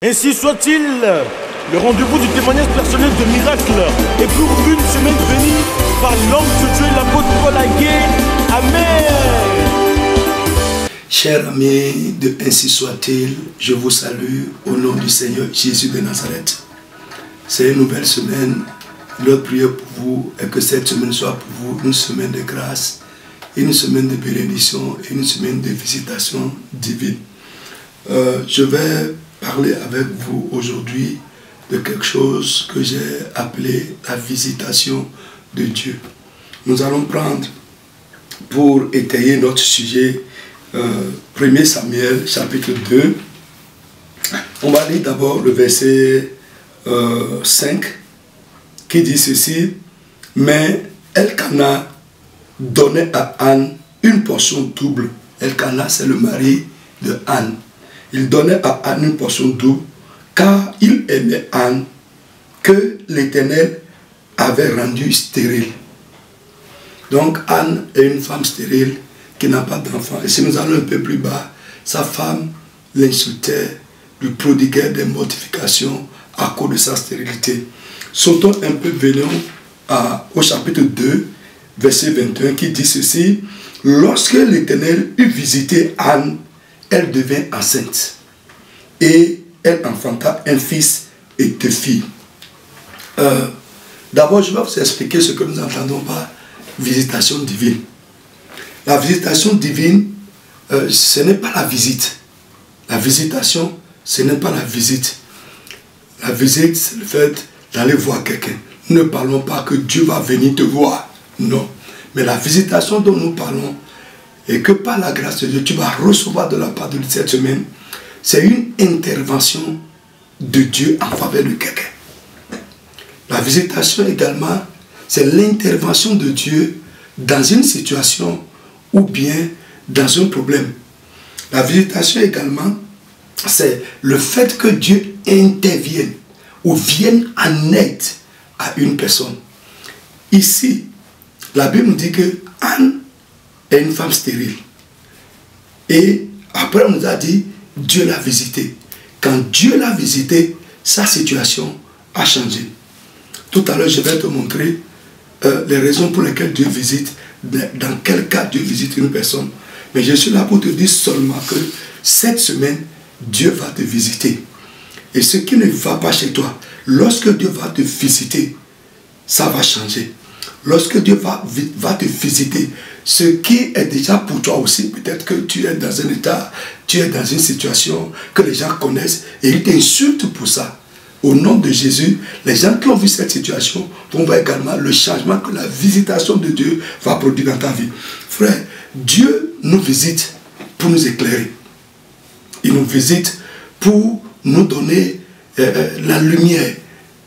Ainsi soit-il, le rendez-vous du témoignage personnel de miracle est pour une semaine bénie par l'homme de Dieu, l'apôtre Paul Agué. Amen. Chers amis de Ainsi soit-il, je vous salue au nom du Seigneur Jésus de Nazareth. C'est une nouvelle semaine. Notre prière pour vous est que cette semaine soit pour vous une semaine de grâce, une semaine de bénédiction et une semaine de visitation divine. Je vais parler avec vous aujourd'hui de quelque chose que j'ai appelé la visitation de Dieu. Nous allons prendre pour étayer notre sujet 1 Samuel chapitre 2. On va lire d'abord le verset 5 qui dit ceci: mais Elkana donnait à Anne une portion double. Elkana, c'est le mari de Anne. Il donnait à Anne une portion double, car il aimait Anne, que l'Éternel avait rendue stérile. Donc Anne est une femme stérile qui n'a pas d'enfant. Et si nous allons un peu plus bas, sa femme l'insultait, lui prodiguait des mortifications à cause de sa stérilité. Sautons un peu, venons au chapitre 2, verset 21, qui dit ceci: lorsque l'Éternel eut visité Anne, elle devint enceinte et elle enfanta un fils et deux filles. D'abord, je vais vous expliquer ce que nous entendons par visitation divine. La visitation divine, ce n'est pas la visite. La visitation, ce n'est pas la visite. La visite, c'est le fait d'aller voir quelqu'un. Nous ne parlons pas que Dieu va venir te voir. Non. Mais la visitation dont nous parlons, et que par la grâce de Dieu, tu vas recevoir de la part de cette semaine, c'est une intervention de Dieu en faveur de quelqu'un. La visitation également, c'est l'intervention de Dieu dans une situation ou bien dans un problème. La visitation également, c'est le fait que Dieu intervienne ou vienne en aide à une personne. Ici, la Bible nous dit que Anne est une femme stérile. Et après on nous a dit, Dieu l'a visité. Quand Dieu l'a visité, sa situation a changé. Tout à l'heure, je vais te montrer les raisons pour lesquelles Dieu visite, dans quel cas Dieu visite une personne. Mais je suis là pour te dire seulement que cette semaine, Dieu va te visiter. Et ce qui ne va pas chez toi, lorsque Dieu va te visiter, ça va changer. Lorsque Dieu va te visiter, ce qui est déjà pour toi aussi, peut-être que tu es dans un état, tu es dans une situation que les gens connaissent et ils t'insultent pour ça. Au nom de Jésus, les gens qui ont vu cette situation vont voir également le changement que la visitation de Dieu va produire dans ta vie. Frère, Dieu nous visite pour nous éclairer. Il nous visite pour nous donner la lumière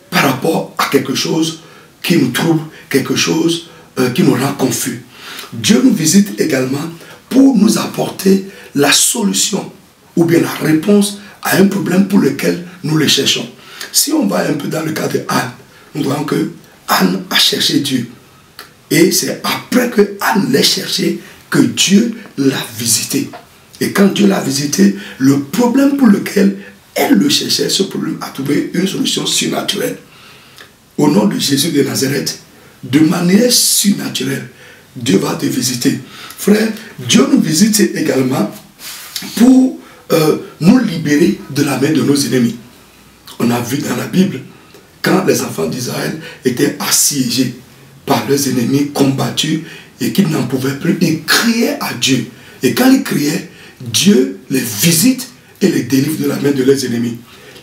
par rapport à quelque chose qui nous trouble, quelque chose qui nous rend confus. Dieu nous visite également pour nous apporter la solution ou bien la réponse à un problème pour lequel nous le cherchons. Si on va un peu dans le cas de Anne, nous voyons que Anne a cherché Dieu. Et c'est après que Anne l'a cherché que Dieu l'a visité. Et quand Dieu l'a visité, le problème pour lequel elle le cherchait, ce problème a trouvé une solution surnaturelle. Au nom de Jésus de Nazareth, de manière surnaturelle, Dieu va te visiter. Frère, Dieu nous visite également pour nous libérer de la main de nos ennemis. On a vu dans la Bible, quand les enfants d'Israël étaient assiégés par leurs ennemis, combattus, et qu'ils n'en pouvaient plus, ils criaient à Dieu. Et quand ils criaient, Dieu les visite et les délivre de la main de leurs ennemis.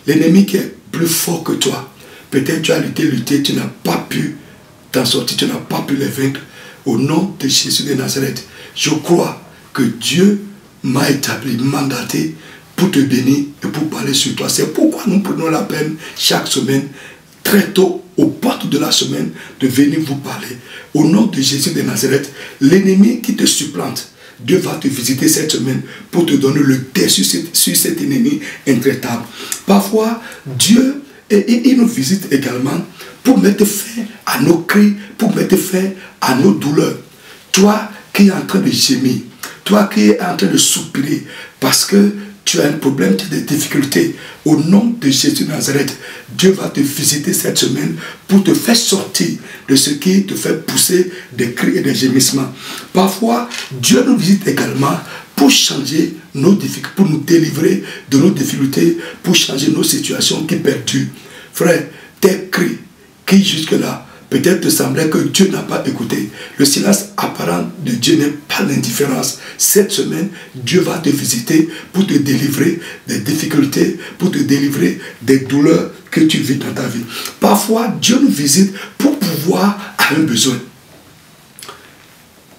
L'ennemi qui est plus fort que toi, peut-être tu as lutté, tu n'as pas pu t'en sortir, tu n'as pas pu les vaincre. Au nom de Jésus de Nazareth, je crois que Dieu m'a établi, mandaté pour te bénir et pour parler sur toi. C'est pourquoi nous prenons la peine chaque semaine, très tôt, aux portes de la semaine, de venir vous parler. Au nom de Jésus de Nazareth, l'ennemi qui te supplante, Dieu va te visiter cette semaine pour te donner le dessus sur cet ennemi intraitable. Parfois, Dieu, il nous visite également pour mettre fin à nos cris, pour mettre fin à nos douleurs. Toi qui es en train de gémir, toi qui es en train de soupirer, parce que tu as un problème, tu as des difficultés, au nom de Jésus de Nazareth, Dieu va te visiter cette semaine pour te faire sortir de ce qui te fait pousser des cris et des gémissements. Parfois, Dieu nous visite également pour changer nos difficultés, pour nous délivrer de nos difficultés, pour changer nos situations qui perdurent. Frère, tes cris qui jusque-là peut-être te semblait que Dieu n'a pas écouté. Le silence apparent de Dieu n'est pas l'indifférence. Cette semaine, Dieu va te visiter pour te délivrer des difficultés, pour te délivrer des douleurs que tu vis dans ta vie. Parfois, Dieu nous visite pour pouvoir à un besoin.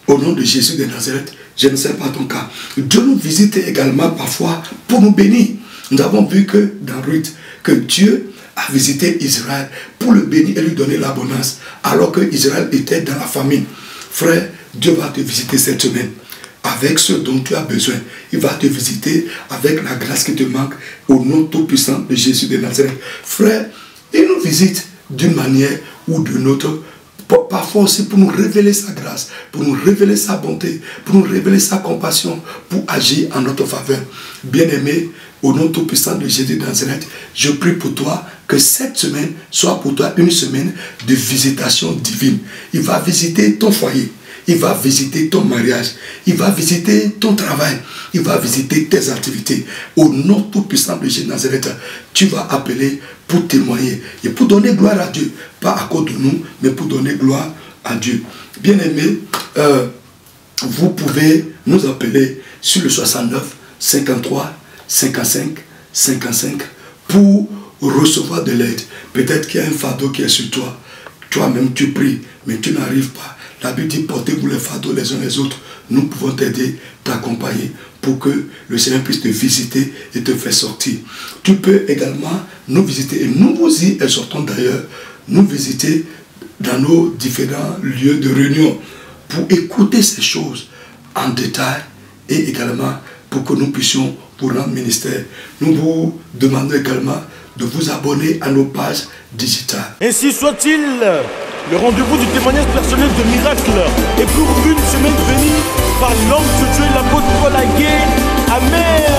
Au nom de Jésus de Nazareth, je ne sais pas ton cas. Dieu nous visite également parfois pour nous bénir. Nous avons vu que dans Ruth, que Dieu a visité Israël pour le bénir et lui donner l'abondance, alors que Israël était dans la famine. Frère, Dieu va te visiter cette semaine avec ce dont tu as besoin. Il va te visiter avec la grâce qui te manque au nom tout-puissant de Jésus de Nazareth. Frère, il nous visite d'une manière ou d'une autre, parfois aussi pour nous révéler sa grâce, pour nous révéler sa bonté, pour nous révéler sa compassion, pour agir en notre faveur. Bien-aimé, au nom tout-puissant de Jésus de Nazareth, je prie pour toi que cette semaine soit pour toi une semaine de visitation divine. Il va visiter ton foyer, il va visiter ton mariage, il va visiter ton travail, il va visiter tes activités. Au nom tout-puissant de Jésus de Nazareth, tu vas appeler pour témoigner et pour donner gloire à Dieu. Pas à cause de nous, mais pour donner gloire à Dieu. Bien-aimés, vous pouvez nous appeler sur le 69 53 55 55 pour recevoir de l'aide. Peut-être qu'il y a un fardeau qui est sur toi. Toi-même tu pries, mais tu n'arrives pas. La Bible dit, portez-vous les fardeaux les uns les autres. Nous pouvons t'aider, t'accompagner pour que le Seigneur puisse te visiter et te faire sortir. Tu peux également nous visiter, et nous vous y exhortons d'ailleurs, nous visiter dans nos différents lieux de réunion pour écouter ces choses en détail et également pour que nous puissions vous rendre ministère. Nous vous demandons également de vous abonner à nos pages digitales. Ainsi soit-il, le rendez-vous du témoignage personnel de miracle est pour une semaine bénie par l'homme de Dieu, l'apôtre Paul Aguet. Amen.